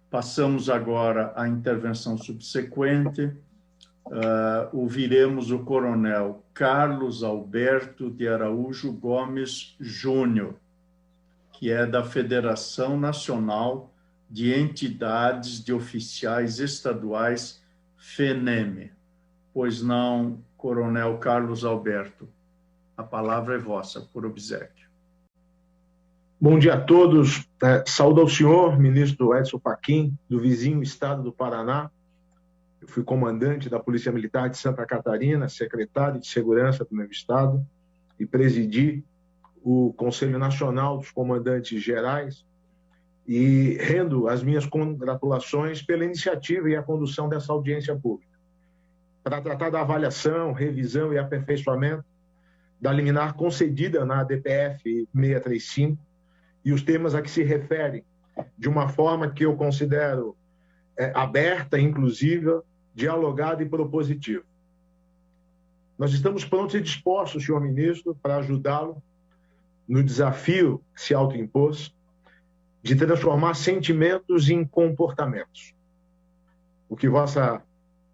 Passamos agora à intervenção subsequente. Ouviremos o coronel Carlos Alberto de Araújo Gomes Júnior, que é da Federação Nacional de Entidades de Oficiais Estaduais, FENEME. Pois não, coronel Carlos Alberto, a palavra é vossa, por obséquio. Bom dia a todos. Saúdo ao senhor, ministro Edson Fachin, do vizinho estado do Paraná. Eu fui comandante da Polícia Militar de Santa Catarina, secretário de Segurança do meu estado e presidi o Conselho Nacional dos Comandantes Gerais e rendo as minhas congratulações pela iniciativa e a condução dessa audiência pública para tratar da avaliação, revisão e aperfeiçoamento da liminar concedida na ADPF 635 e os temas a que se refere de uma forma que eu considero aberta, inclusiva, dialogada e propositiva. Nós estamos prontos e dispostos, senhor ministro, para ajudá-lo no desafio que se autoimpôs de transformar sentimentos em comportamentos. O que Vossa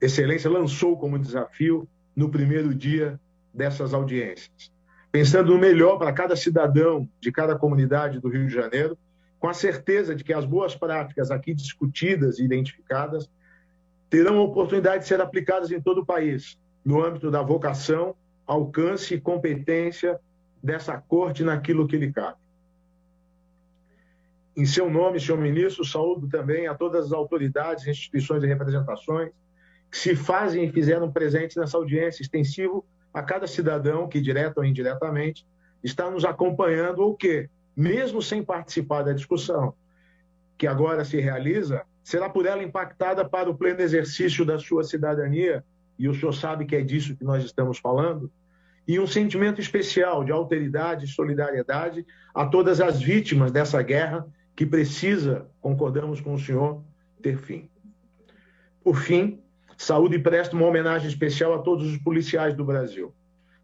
Excelência lançou como desafio no primeiro dia dessas audiências. Pensando no melhor para cada cidadão de cada comunidade do Rio de Janeiro, com a certeza de que as boas práticas aqui discutidas e identificadas terão a oportunidade de ser aplicadas em todo o país, no âmbito da vocação, alcance e competência dessa corte naquilo que lhe cabe. Em seu nome, senhor ministro, saúdo também a todas as autoridades, instituições e representações que se fazem e fizeram presentes nessa audiência, extensivo a cada cidadão que, direta ou indiretamente, está nos acompanhando ou que, mesmo sem participar da discussão que agora se realiza, será por ela impactada para o pleno exercício da sua cidadania, e o senhor sabe que é disso que nós estamos falando, e um sentimento especial de alteridade e solidariedade a todas as vítimas dessa guerra que precisa, concordamos com o senhor, ter fim. Por fim, saúdo e presto uma homenagem especial a todos os policiais do Brasil,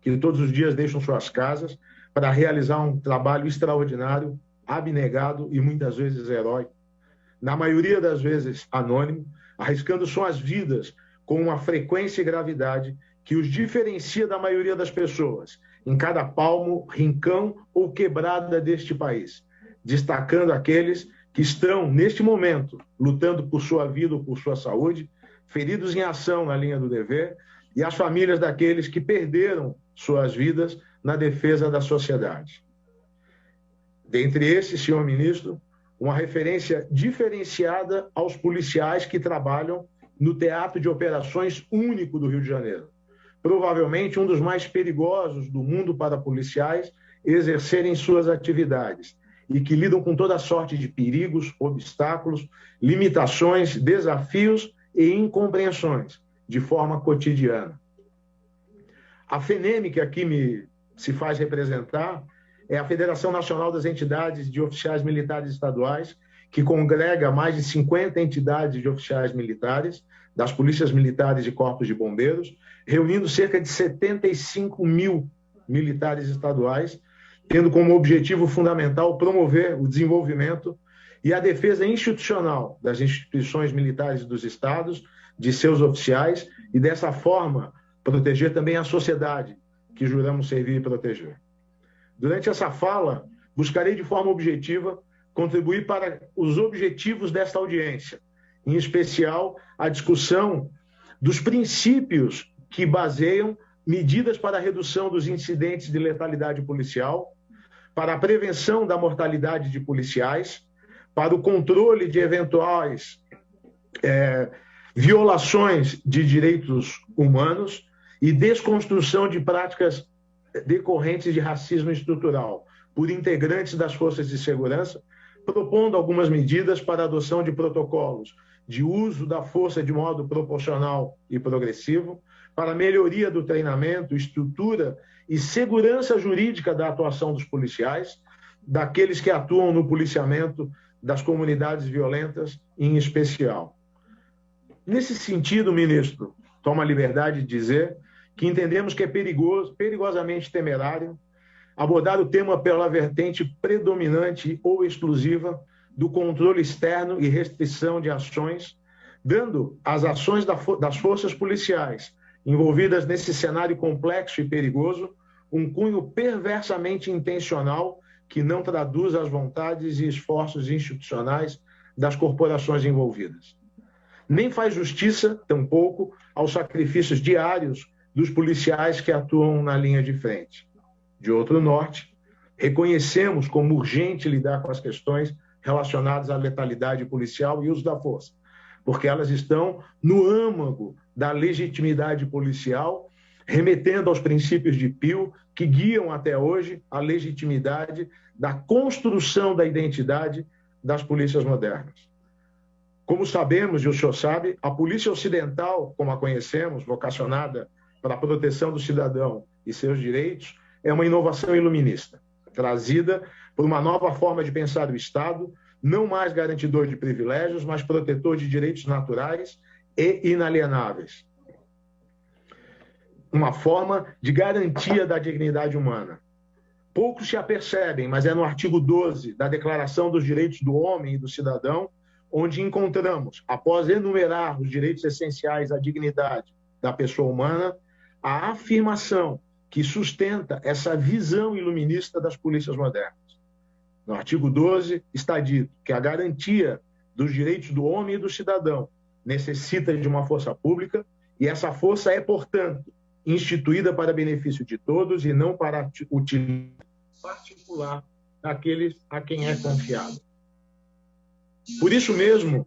que todos os dias deixam suas casas para realizar um trabalho extraordinário, abnegado e muitas vezes heróico, na maioria das vezes anônimo, arriscando suas vidas com uma frequência e gravidade que os diferencia da maioria das pessoas, em cada palmo, rincão ou quebrada deste país, destacando aqueles que estão, neste momento, lutando por sua vida ou por sua saúde, feridos em ação na linha do dever, e as famílias daqueles que perderam suas vidas na defesa da sociedade. Dentre esses, senhor ministro, uma referência diferenciada aos policiais que trabalham no Teatro de Operações Único do Rio de Janeiro. Provavelmente um dos mais perigosos do mundo para policiais exercerem suas atividades e que lidam com toda sorte de perigos, obstáculos, limitações, desafios e incompreensões de forma cotidiana. A FENEME, que aqui se faz representar, é a Federação Nacional das Entidades de Oficiais Militares Estaduais, que congrega mais de 50 entidades de oficiais militares, das polícias militares e corpos de bombeiros, reunindo cerca de 75 mil militares estaduais, tendo como objetivo fundamental promover o desenvolvimento e a defesa institucional das instituições militares dos estados, de seus oficiais, e dessa forma proteger também a sociedade que juramos servir e proteger. Durante essa fala, buscarei de forma objetiva contribuir para os objetivos desta audiência, em especial a discussão dos princípios que baseiam medidas para a redução dos incidentes de letalidade policial, para a prevenção da mortalidade de policiais, para o controle de eventuais violações de direitos humanos e desconstrução de práticas decorrentes de racismo estrutural por integrantes das forças de segurança, propondo algumas medidas para a adoção de protocolos de uso da força de modo proporcional e progressivo, para a melhoria do treinamento, estrutura e segurança jurídica da atuação dos policiais, daqueles que atuam no policiamento das comunidades violentas em especial. Nesse sentido, ministro, toma a liberdade de dizer que entendemos que é perigosamente temerário abordar o tema pela vertente predominante ou exclusiva do controle externo e restrição de ações, dando às ações das forças policiais envolvidas nesse cenário complexo e perigoso um cunho perversamente intencional que não traduz as vontades e esforços institucionais das corporações envolvidas. Nem faz justiça, tampouco, aos sacrifícios diários dos policiais que atuam na linha de frente. De outro norte, reconhecemos como urgente lidar com as questões relacionadas à letalidade policial e uso da força, porque elas estão no âmago da legitimidade policial, remetendo aos princípios de Pio que guiam até hoje a legitimidade da construção da identidade das polícias modernas. Como sabemos, e o senhor sabe, a polícia ocidental, como a conhecemos, vocacionada para a proteção do cidadão e seus direitos, é uma inovação iluminista, trazida por uma nova forma de pensar o Estado, não mais garantidor de privilégios, mas protetor de direitos naturais e inalienáveis. Uma forma de garantia da dignidade humana. Poucos se apercebem, mas é no artigo 12 da Declaração dos Direitos do Homem e do Cidadão, onde encontramos, após enumerar os direitos essenciais à dignidade da pessoa humana, a afirmação que sustenta essa visão iluminista das polícias modernas. No artigo 12 está dito que a garantia dos direitos do homem e do cidadão necessita de uma força pública e essa força é, portanto, instituída para benefício de todos e não para utilidade particular daqueles a quem é confiado. Por isso mesmo,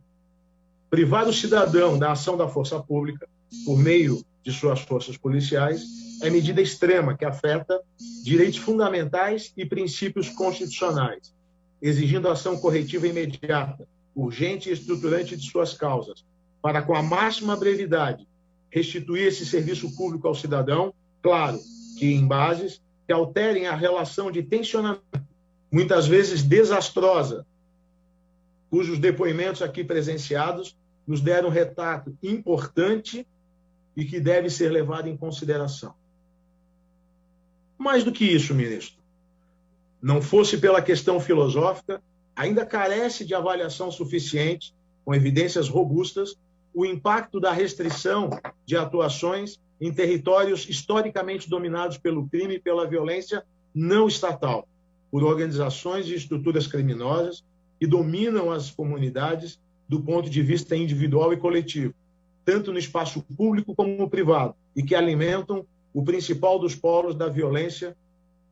privar o cidadão da ação da força pública por meio de suas forças policiais é medida extrema que afeta direitos fundamentais e princípios constitucionais, exigindo ação corretiva imediata, urgente e estruturante de suas causas, para, com a máxima brevidade, restituir esse serviço público ao cidadão, claro que em bases que alterem a relação de tensionamento, muitas vezes desastrosa, cujos depoimentos aqui presenciados nos deram um retrato importante e que deve ser levado em consideração. Mais do que isso, ministro, não fosse pela questão filosófica, ainda carece de avaliação suficiente, com evidências robustas, o impacto da restrição de atuações em territórios historicamente dominados pelo crime e pela violência não estatal, por organizações e estruturas criminosas que dominam as comunidades do ponto de vista individual e coletivo, tanto no espaço público como no privado, e que alimentam o principal dos polos da violência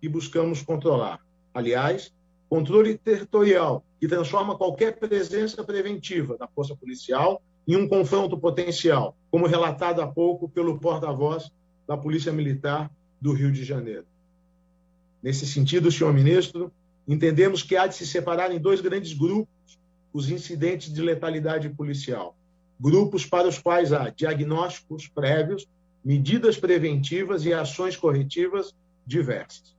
que buscamos controlar. Aliás, controle territorial, que transforma qualquer presença preventiva da força policial em um confronto potencial, como relatado há pouco pelo porta-voz da Polícia Militar do Rio de Janeiro. Nesse sentido, senhor ministro, entendemos que há de se separar em dois grandes grupos os incidentes de letalidade policial. Grupos para os quais há diagnósticos prévios, medidas preventivas e ações corretivas diversas.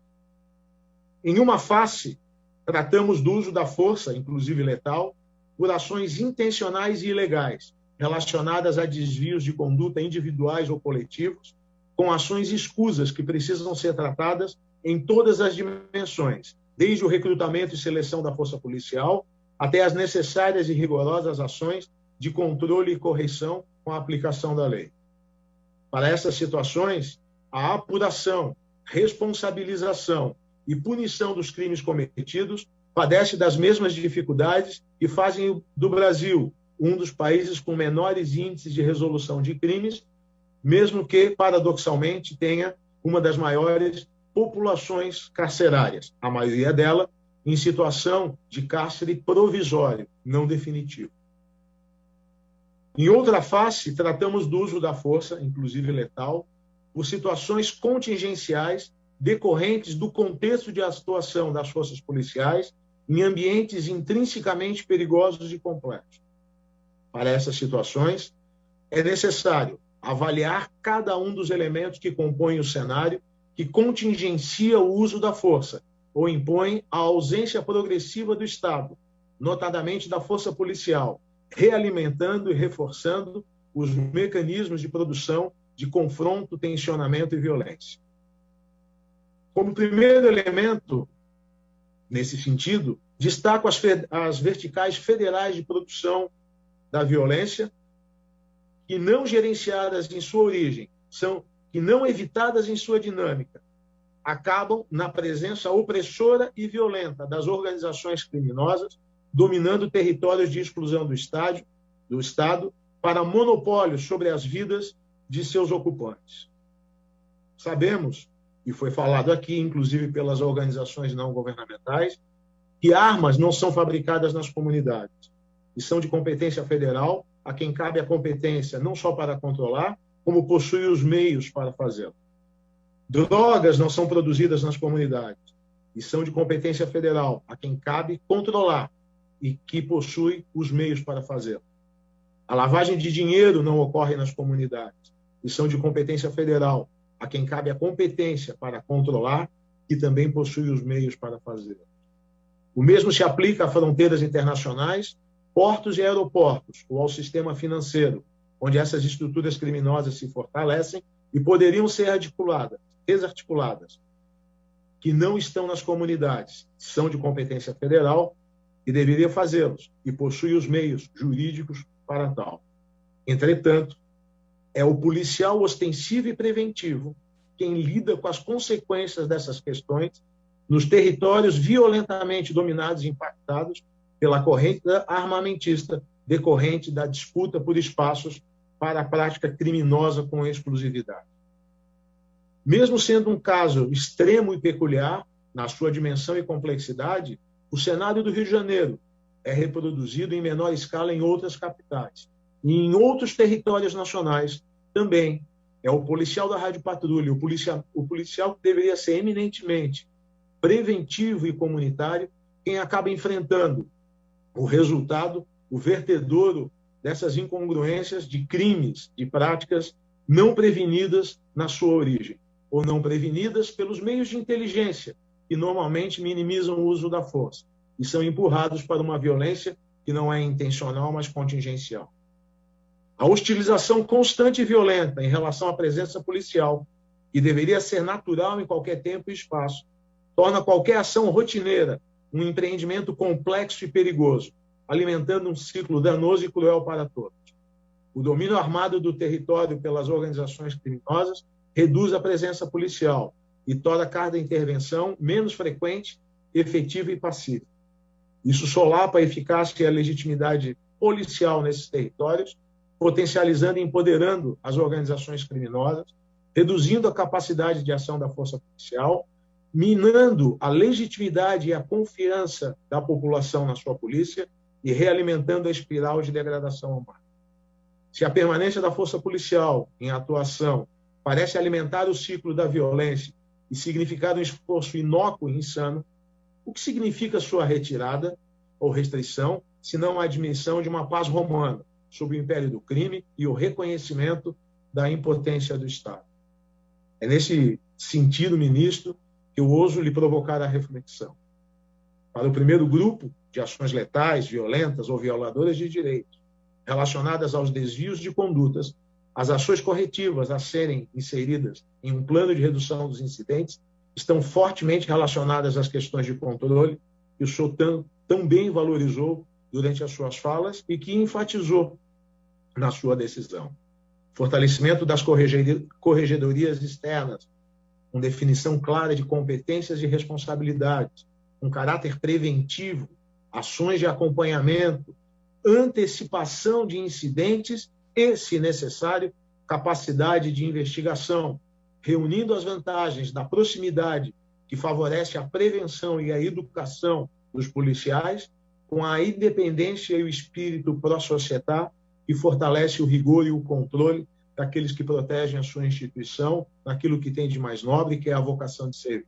Em uma face, tratamos do uso da força, inclusive letal, por ações intencionais e ilegais, relacionadas a desvios de conduta individuais ou coletivos, com ações escusas que precisam ser tratadas em todas as dimensões, desde o recrutamento e seleção da força policial até as necessárias e rigorosas ações de controle e correção com a aplicação da lei. Para essas situações, a apuração, responsabilização e punição dos crimes cometidos padece das mesmas dificuldades que fazem do Brasil um dos países com menores índices de resolução de crimes, mesmo que, paradoxalmente, tenha uma das maiores populações carcerárias, a maioria dela em situação de cárcere provisório, não definitivo. Em outra face, tratamos do uso da força, inclusive letal, por situações contingenciais decorrentes do contexto de atuação das forças policiais em ambientes intrinsecamente perigosos e complexos. Para essas situações, é necessário avaliar cada um dos elementos que compõem o cenário que contingencia o uso da força ou impõe a ausência progressiva do Estado, notadamente da força policial, realimentando e reforçando os mecanismos de produção de confronto, tensionamento e violência. Como primeiro elemento, nesse sentido, Destaco as verticais federais de produção da violência, que não gerenciadas em sua origem, que não evitadas em sua dinâmica, acabam na presença opressora e violenta das organizações criminosas, dominando territórios de exclusão do Estado para monopólio sobre as vidas de seus ocupantes. Sabemos, e foi falado aqui, inclusive pelas organizações não governamentais, que armas não são fabricadas nas comunidades e são de competência federal, a quem cabe a competência não só para controlar, como possui os meios para fazê-lo. Drogas não são produzidas nas comunidades e são de competência federal, a quem cabe controlar e que possui os meios para fazê-lo. A lavagem de dinheiro não ocorre nas comunidades e são de competência federal, a quem cabe a competência para controlar e também possui os meios para fazê-lo. O mesmo se aplica a fronteiras internacionais, portos e aeroportos, ou ao sistema financeiro, onde essas estruturas criminosas se fortalecem e poderiam ser desarticuladas, que não estão nas comunidades, são de competência federal e deveria fazê-los, e possui os meios jurídicos para tal. Entretanto, é o policial ostensivo e preventivo quem lida com as consequências dessas questões nos territórios violentamente dominados e impactados pela corrente armamentista decorrente da disputa por espaços para a prática criminosa com exclusividade. Mesmo sendo um caso extremo e peculiar, na sua dimensão e complexidade, o cenário do Rio de Janeiro é reproduzido em menor escala em outras capitais. E em outros territórios nacionais também. É o policial da Rádio Patrulha, o policial que deveria ser eminentemente preventivo e comunitário, quem acaba enfrentando o resultado, o vertedouro dessas incongruências de crimes, de práticas não prevenidas na sua origem, ou não prevenidas pelos meios de inteligência, que normalmente minimizam o uso da força e são empurrados para uma violência que não é intencional, mas contingencial. A hostilização constante e violenta em relação à presença policial, que deveria ser natural em qualquer tempo e espaço, torna qualquer ação rotineira um empreendimento complexo e perigoso, alimentando um ciclo danoso e cruel para todos. O domínio armado do território pelas organizações criminosas reduz a presença policial e torna cada intervenção menos frequente, efetiva e pacífica. Isso solapa a eficácia e a legitimidade policial nesses territórios, potencializando e empoderando as organizações criminosas, reduzindo a capacidade de ação da força policial, minando a legitimidade e a confiança da população na sua polícia e realimentando a espiral de degradação humana. Se a permanência da força policial em atuação parece alimentar o ciclo da violência e significar um esforço inócuo e insano, o que significa sua retirada ou restrição, se não a admissão de uma paz romana sob o império do crime e o reconhecimento da impotência do Estado? É nesse sentido, ministro, que eu ouso lhe provocar a reflexão. Para o primeiro grupo de ações letais, violentas ou violadoras de direitos, relacionadas aos desvios de condutas, as ações corretivas a serem inseridas em um plano de redução dos incidentes estão fortemente relacionadas às questões de controle que o senhor tão bem valorizou durante as suas falas e que enfatizou na sua decisão. Fortalecimento das corregedorias externas, com definição clara de competências e responsabilidades, um caráter preventivo, ações de acompanhamento, antecipação de incidentes e, se necessário, capacidade de investigação, reunindo as vantagens da proximidade que favorece a prevenção e a educação dos policiais, com a independência e o espírito pró-societar que fortalece o rigor e o controle daqueles que protegem a sua instituição naquilo que tem de mais nobre, que é a vocação de servir.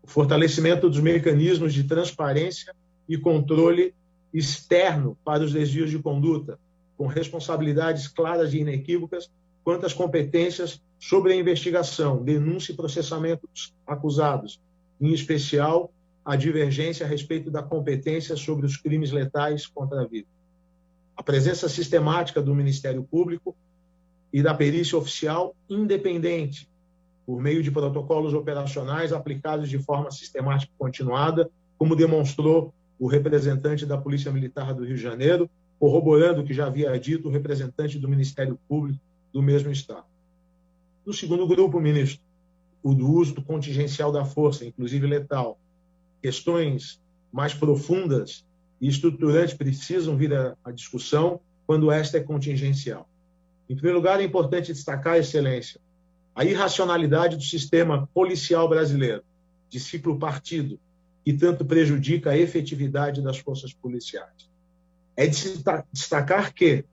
O fortalecimento dos mecanismos de transparência e controle externo para os desvios de conduta, com responsabilidades claras e inequívocas quanto às competências sobre a investigação, denúncia e processamento dos acusados, em especial a divergência a respeito da competência sobre os crimes letais contra a vida. A presença sistemática do Ministério Público e da perícia oficial independente, por meio de protocolos operacionais aplicados de forma sistemática e continuada, como demonstrou o representante da Polícia Militar do Rio de Janeiro, corroborando o que já havia dito o representante do Ministério Público do mesmo Estado. No segundo grupo, ministro, o do uso do contingencial da força, inclusive letal. Questões mais profundas e estruturantes precisam vir à discussão quando esta é contingencial. Em primeiro lugar, é importante destacar, Excelência, a irracionalidade do sistema policial brasileiro, de ciclo partido, que tanto prejudica a efetividade das forças policiais. É de destacar que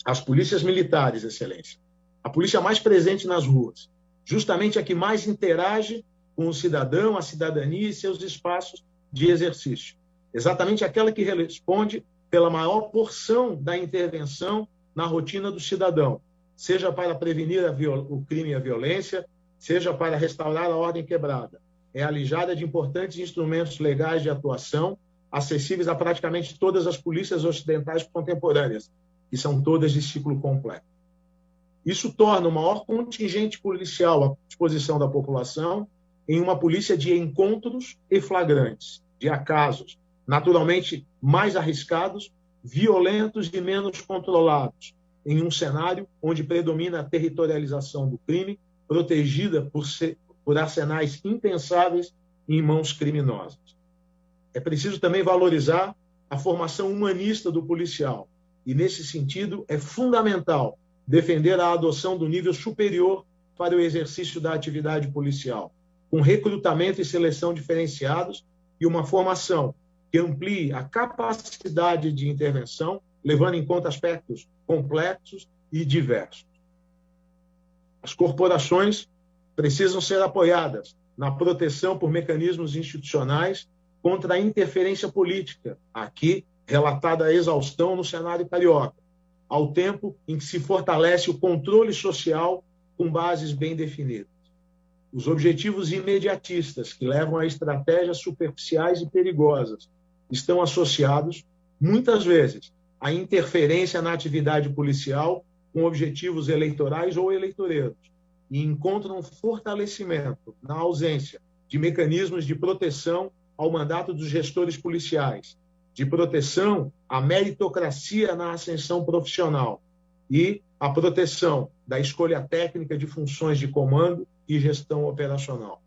as polícias militares, Excelência, a polícia mais presente nas ruas, justamente a que mais interage com o cidadão, a cidadania e seus espaços de exercício. Exatamente aquela que responde pela maior porção da intervenção na rotina do cidadão, seja para prevenir o crime e a violência, seja para restaurar a ordem quebrada. É alijada de importantes instrumentos legais de atuação, acessíveis a praticamente todas as polícias ocidentais contemporâneas, que são todas de ciclo completo. Isso torna o maior contingente policial à disposição da população em uma polícia de encontros e flagrantes, de acasos, naturalmente mais arriscados, violentos e menos controlados, em um cenário onde predomina a territorialização do crime, protegida por arsenais impensáveis em mãos criminosas. É preciso também valorizar a formação humanista do policial, e, nesse sentido, é fundamental defender a adoção do nível superior para o exercício da atividade policial, com recrutamento e seleção diferenciados e uma formação que amplie a capacidade de intervenção, levando em conta aspectos complexos e diversos. As corporações precisam ser apoiadas na proteção por mecanismos institucionais contra a interferência política, aqui relatada a exaustão no cenário carioca, ao tempo em que se fortalece o controle social com bases bem definidas. Os objetivos imediatistas que levam a estratégias superficiais e perigosas estão associados, muitas vezes, à interferência na atividade policial com objetivos eleitorais ou eleitoreiros e encontram fortalecimento na ausência de mecanismos de proteção ao mandato dos gestores policiais, de proteção à meritocracia na ascensão profissional e à proteção da escolha técnica de funções de comando e gestão operacional.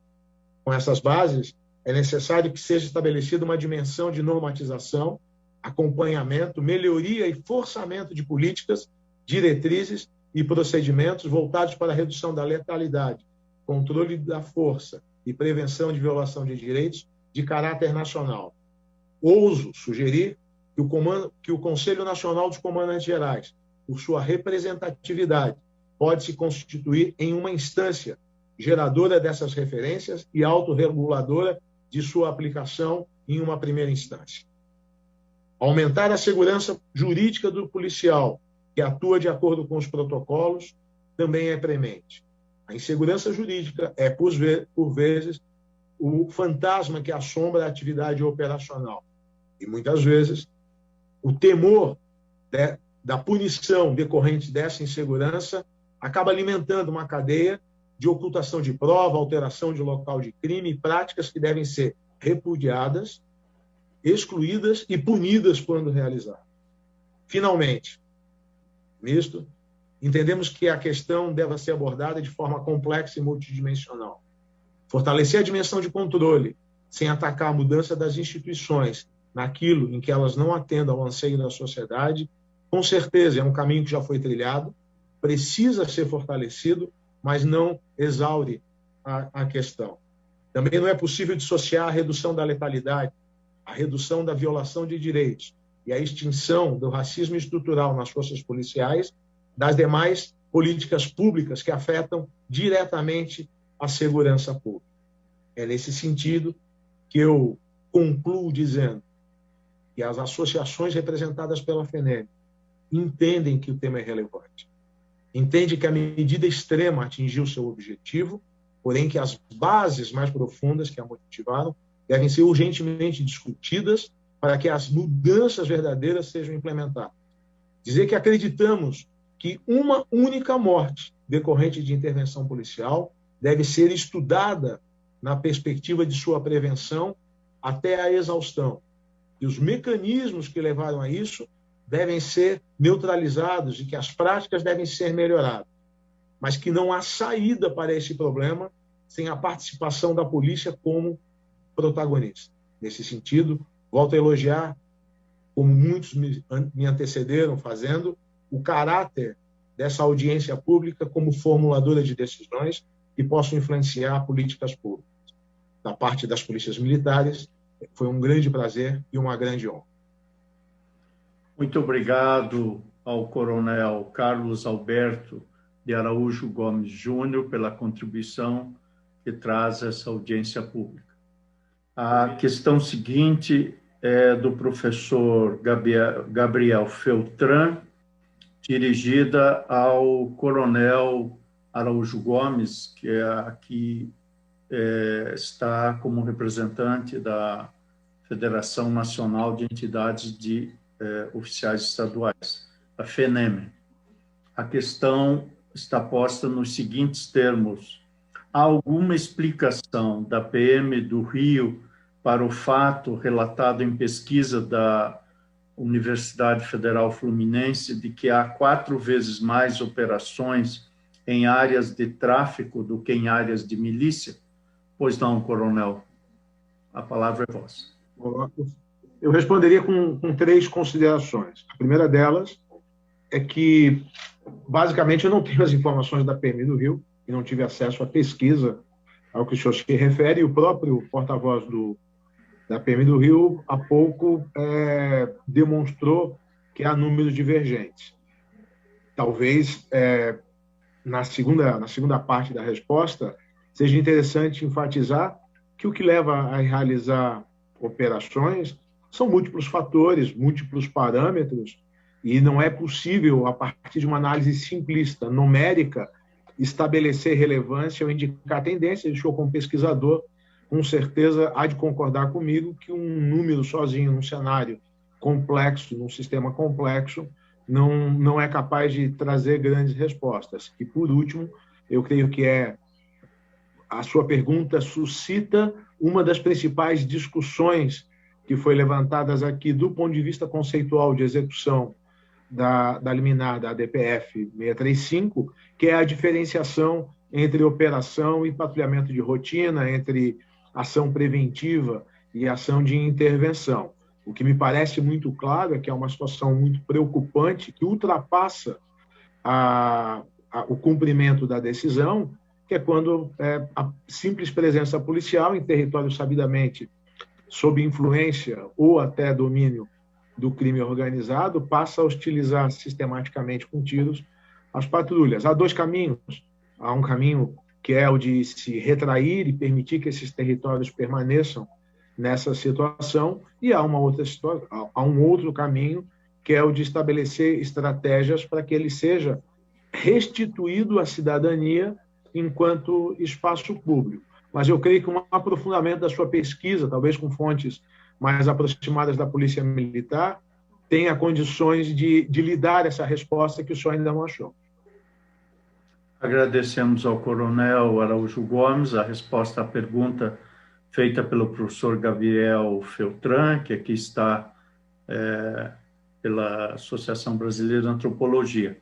Com essas bases, é necessário que seja estabelecida uma dimensão de normatização, acompanhamento, melhoria e forçamento de políticas, diretrizes e procedimentos voltados para a redução da letalidade, controle da força e prevenção de violação de direitos de caráter nacional. Ouso sugerir que o Conselho Nacional dos Comandantes Gerais, por sua representatividade, pode se constituir em uma instância geradora dessas referências e autorreguladora de sua aplicação em uma primeira instância. Aumentar a segurança jurídica do policial, que atua de acordo com os protocolos, também é premente. A insegurança jurídica é, por vezes, o fantasma que assombra a atividade operacional. E, muitas vezes, o temor da punição decorrente dessa insegurança acaba alimentando uma cadeia de ocultação de prova, alteração de local de crime e práticas que devem ser repudiadas, excluídas e punidas quando realizadas. Finalmente, nisto, entendemos que a questão deve ser abordada de forma complexa e multidimensional. Fortalecer a dimensão de controle, sem atacar a mudança das instituições naquilo em que elas não atendam ao anseio da sociedade, com certeza é um caminho que já foi trilhado, precisa ser fortalecido, mas não exaure a questão. Também não é possível dissociar a redução da letalidade, a redução da violação de direitos e a extinção do racismo estrutural nas forças policiais das demais políticas públicas que afetam diretamente a segurança pública. É nesse sentido que eu concluo dizendo que as associações representadas pela FENEM entendem que o tema é relevante, entendem que a medida extrema atingiu seu objetivo, porém que as bases mais profundas que a motivaram devem ser urgentemente discutidas para que as mudanças verdadeiras sejam implementadas. Dizer que acreditamos que uma única morte decorrente de intervenção policial deve ser estudada na perspectiva de sua prevenção até a exaustão, e os mecanismos que levaram a isso devem ser neutralizados e que as práticas devem ser melhoradas, mas que não há saída para esse problema sem a participação da polícia como protagonista. Nesse sentido, volto a elogiar, como muitos me antecederam fazendo, o caráter dessa audiência pública como formuladora de decisões que possam influenciar políticas públicas. Da parte das polícias militares, foi um grande prazer e uma grande honra. Muito obrigado ao Coronel Carlos Alberto de Araújo Gomes Júnior pela contribuição que traz essa audiência pública. A questão seguinte é do professor Gabriel Feltran, dirigida ao Coronel Araújo Gomes, que aqui está como representante da Federação Nacional de Entidades de Oficiais Estaduais, a FENEM. A questão está posta nos seguintes termos: há alguma explicação da PM do Rio para o fato relatado em pesquisa da Universidade Federal Fluminense de que há 4 vezes mais operações em áreas de tráfico do que em áreas de milícia? Pois não, coronel. A palavra é vossa. Eu responderia com 3 considerações. A primeira delas é que, basicamente, eu não tenho as informações da PM do Rio e não tive acesso à pesquisa ao que o senhor se refere, e o próprio porta-voz da PM do Rio, há pouco, demonstrou que há números divergentes. Talvez, na segunda parte da resposta, seja interessante enfatizar que o que leva a realizar operações são múltiplos fatores, múltiplos parâmetros, e não é possível, a partir de uma análise simplista, numérica, estabelecer relevância ou indicar tendência. O senhor, como pesquisador, com certeza há de concordar comigo que um número sozinho num cenário complexo, num sistema complexo, não é capaz de trazer grandes respostas. E, por último, eu creio que a sua pergunta suscita uma das principais discussões que foi levantadas aqui do ponto de vista conceitual de execução da liminar da ADPF 635, que é a diferenciação entre operação e patrulhamento de rotina, entre ação preventiva e ação de intervenção. O que me parece muito claro é que é uma situação muito preocupante que ultrapassa o cumprimento da decisão, que é quando a simples presença policial em território sabidamente sob influência ou até domínio do crime organizado passa a hostilizar sistematicamente com tiros as patrulhas. Há 2 caminhos. Há um caminho que é o de se retrair e permitir que esses territórios permaneçam nessa situação, e há um outro caminho, que é o de estabelecer estratégias para que ele seja restituído à cidadania enquanto espaço público. Mas eu creio que um aprofundamento da sua pesquisa, talvez com fontes mais aproximadas da Polícia Militar, tenha condições de lhe dar essa resposta que o senhor ainda não achou. Agradecemos ao coronel Araújo Gomes a resposta à pergunta feita pelo professor Gabriel Feltran, que aqui está pela Associação Brasileira de Antropologia.